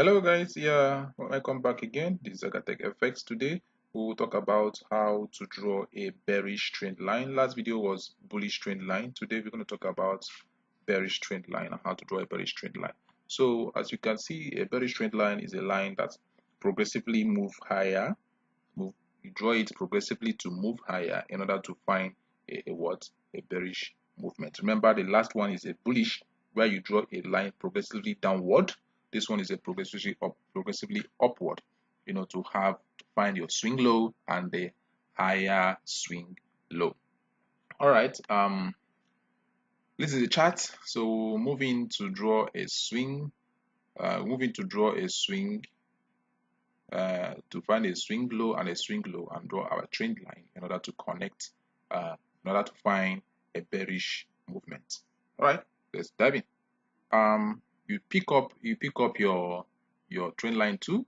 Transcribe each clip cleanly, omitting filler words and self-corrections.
Hello guys, yeah, welcome back again. This is Agatech FX. Today we will talk about how to draw a bearish trend line. Last video was bullish trend line. Today we're going to talk about bearish trend line and how to draw a bearish trend line. So as you can see, a bearish trend line is a line that progressively move higher. You draw it progressively to move higher in order to find a bearish movement. Remember, the last one is a bullish, where you draw a line progressively downward. This one is a progressively upward, to find your swing low and the higher swing low. All right, this is the chart. So moving to draw a swing, to find a swing low and a swing low and draw our trend line in order to connect, in order to find a bearish movement. All right, let's dive in. You pick up your trend line too,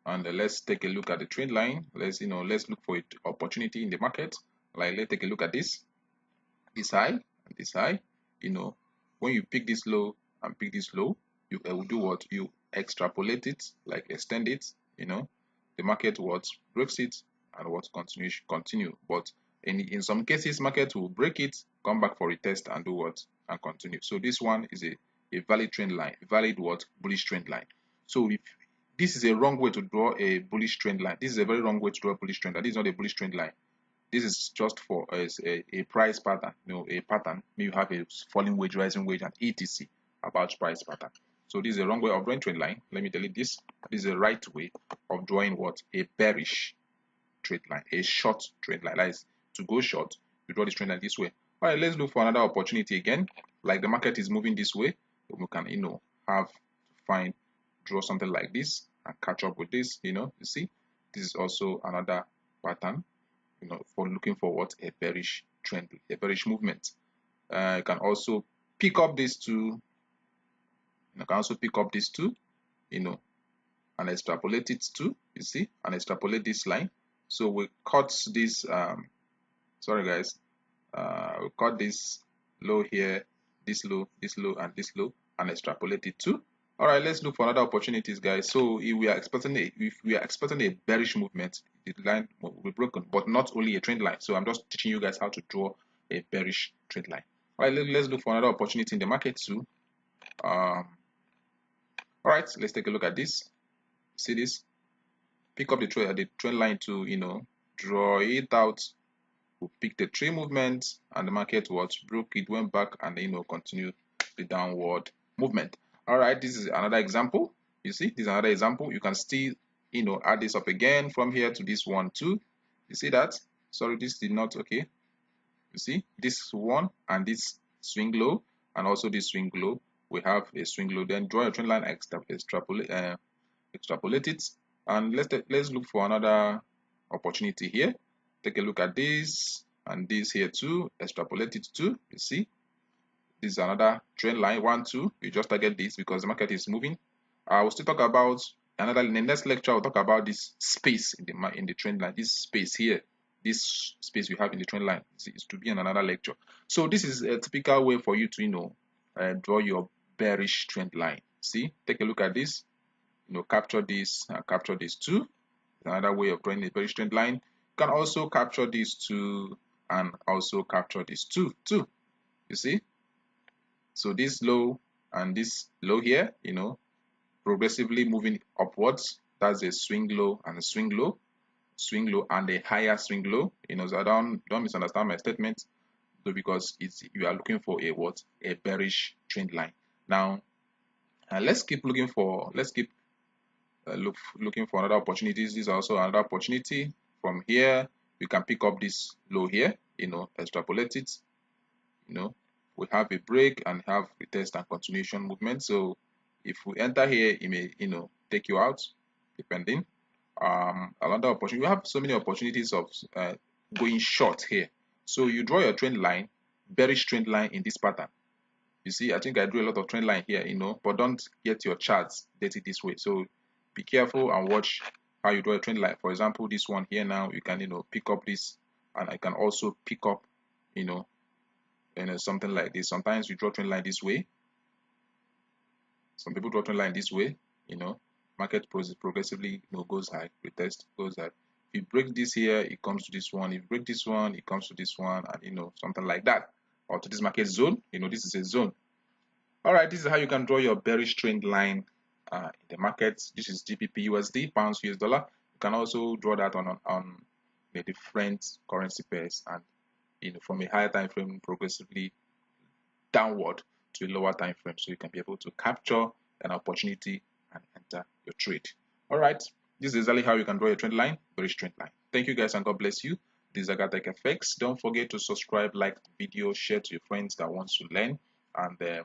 and let's take a look at the trend line. Let's look for an opportunity in the market. Like, let's take a look at this high and this high. When you pick this low and pick this low, you will do what? You extrapolate it, like extend it. The market breaks it and continue. But in some cases, market will break it, come back for a test and do what? And continue. So this one is a valid trend line, bullish trend line. So if this is a wrong way to draw a bullish trend line, this is a very wrong way to draw a bullish trend line. This is not a bullish trend line. This is just for a price pattern, a pattern. You have a falling wedge, rising wedge, and etc. about price pattern. So this is a wrong way of drawing trend line. Let me delete this. This is a right way of drawing what? A bearish trend line, a short trend line. That is, to go short, you draw this trend line this way. All right, let's look for another opportunity again. Like the market is moving this way, we can draw something like this and catch up with this. You see, this is also another pattern, for looking for what? A bearish trend, a bearish movement. You can also pick up these two. And extrapolate it too. You see, and extrapolate this line. So we cut this. Sorry guys, we cut this low here, this low, and this low, and extrapolate it too. All right, let's look for other opportunities, guys. So if we are expecting a bearish movement, the line will be broken, but not only a trend line. So I'm just teaching you guys how to draw a bearish trend line. All right, let's look for another opportunity in the market too. All right, let's take a look at this. See this? Pick up the trend line to draw it out. We pick the trend movement, and the market broke it, went back, and continued the downward movement. All right, this is another example. You see, this is another example. You can still add this up again from here to this one too. You see that? Sorry, this did not. Okay. You see this one and this swing low, and also this swing low. We have a swing low. Then draw a trend line, extrapolate it, and let's look for another opportunity here. Take a look at this and this here too. Extrapolate it too. You see, this is another trend line. 1, 2. You just target this because the market is moving. I will still talk about in the next lecture. I'll talk about this space in the trend line. This space here, this space we have in the trend line is to be in another lecture. So this is a typical way for you to draw your bearish trend line. See, take a look at this. Capture this and capture this too. Another way of drawing a bearish trend line. You can also capture these two and also capture this too. You see, so this low and this low here, progressively moving upwards. That's a swing low and a swing low and a higher swing low. So don't misunderstand my statement, though, because you are looking for a bearish trend line. Now, let's keep looking for looking for another opportunities. This is also another opportunity. From here, we can pick up this low here, extrapolate it. We have a break and have a test and continuation movement. So if we enter here, it may take you out, depending. Another opportunity. We have so many opportunities of going short here. So you draw your trend line, bearish trend line in this pattern. You see, I think I drew a lot of trend line here, but don't get your charts dirty this way. So be careful and watch how you draw a trend line. For example, this one here now, you can pick up this, and I can also pick up something like this. Sometimes you draw trend line this way. Some people draw trend line this way, market progressively goes high, retest, goes high. If you break this here, it comes to this one. If you break this one, it comes to this one, and something like that, or to this market zone. This is a zone. All right, this is how you can draw your bearish trend line in the markets. This is GBP USD, pounds US dollar. You can also draw that on the different currency pairs, and from a higher time frame progressively downward to a lower time frame, so you can be able to capture an opportunity and enter your trade. All right, this is exactly how you can draw your trend line, bearish trend line. Thank you guys, and God bless you. This is Agatech FX. Don't forget to subscribe, like the video, share to your friends that wants to learn. And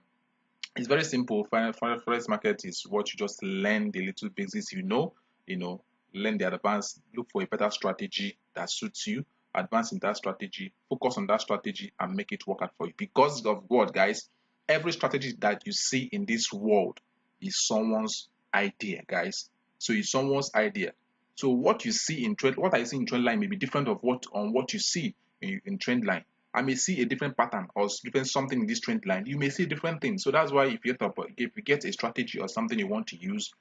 it's very simple. Forex market is what you just learn the little basics, learn the advanced, look for a better strategy that suits you, advance in that strategy, focus on that strategy, and make it work out for you. Because of what, guys? Every strategy that you see in this world is someone's idea, guys. So it's someone's idea. So what you see in trend, what I see in trend line may be different of what you see in trend line. I may see a different pattern or different something in this trend line. You may see different things. So that's why if you get a strategy or something you want to use,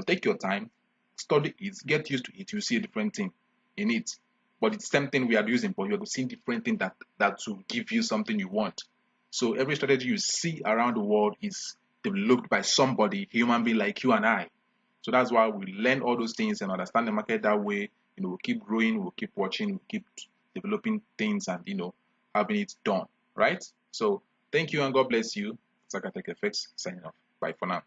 take your time, study it, get used to it. You see a different thing in it. But it's the same thing we are using, but you're seeing different thing that will give you something you want. So every strategy you see around the world is developed by somebody, human being like you and I. So that's why we learn all those things and understand the market that way. We'll keep growing, we'll keep watching, we'll keep developing things and having it done. Right? So thank you and God bless you. It's Agatech FX signing off. Bye for now.